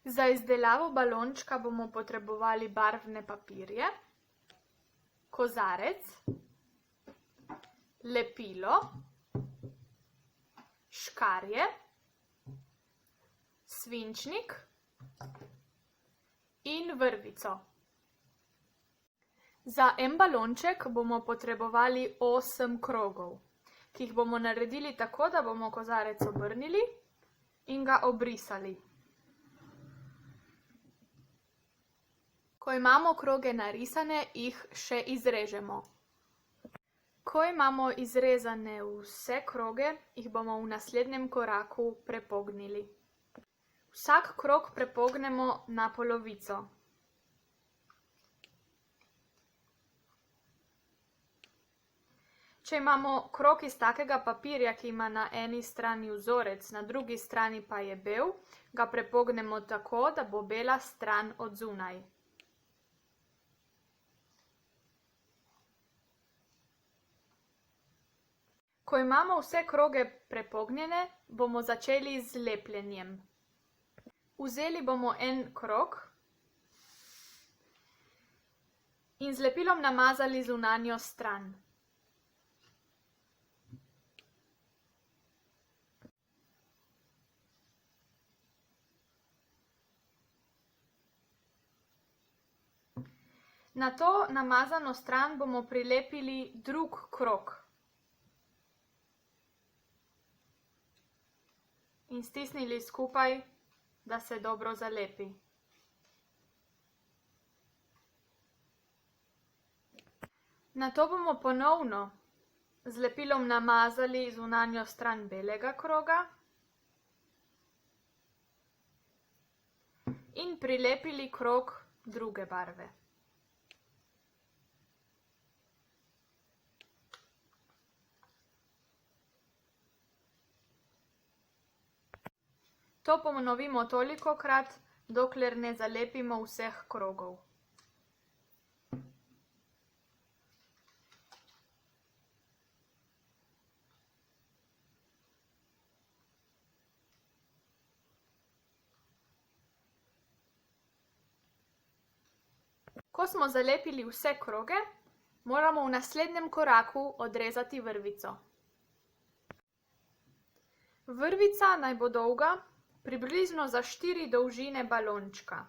Za izdelavo balončka bomo potrebovali barvne papirje, kozarec, lepilo, škarje, svinčnik in vrvico. Za en balonček bomo potrebovali 8 krogov, ki jih bomo naredili tako, da bomo kozarec obrnili in ga obrisali. Ko imamo kroge narisane, jih še izrežemo. Ko imamo izrezane vse kroge, jih bomo v naslednjem koraku prepognili. Vsak krog prepognemo na polovico. Če imamo krog iz takega papirja, ki ima na eni strani vzorec, na drugi strani pa je bel, ga prepognemo tako, da bo bela stran od zunaj. Ko imamo vse kroge prepognjene, bomo začeli z lepljenjem. Vzeli bomo en krog in z lepilom namazali zunanjo stran. Na to namazano stran bomo prilepili drug krog in stisnili skupaj, da se dobro zalepi. Nato bomo ponovno z lepilom namazali zunanjo stran belega kroga in prilepili krog druge barve. To ponovimo tolikokrat, dokler ne zalepimo vseh krogov. Ko smo zalepili vse kroge, moramo v naslednjem koraku odrezati vrvico. Vrvica naj bo dolga približno za 4 dolžine balončka.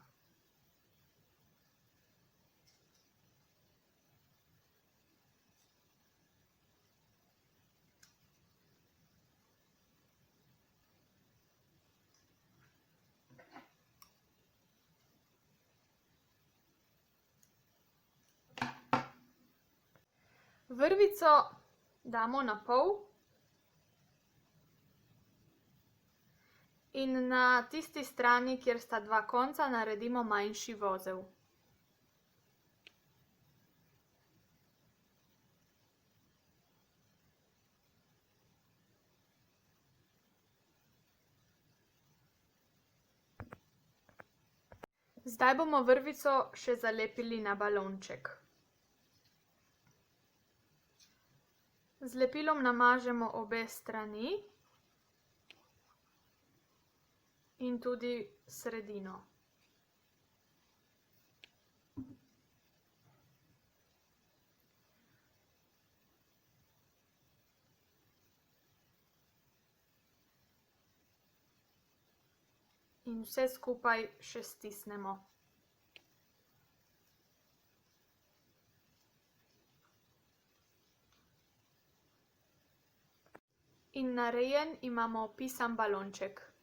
Vrvico damo na pol in na tisti strani, kjer sta dva konca, naredimo manjši vozel. Zdaj bomo vrvico še zalepili na balonček. Z lepilom namažemo obe strani in tudi sredino. In vse skupaj še stisnemo. In narejen imamo pisan balonček.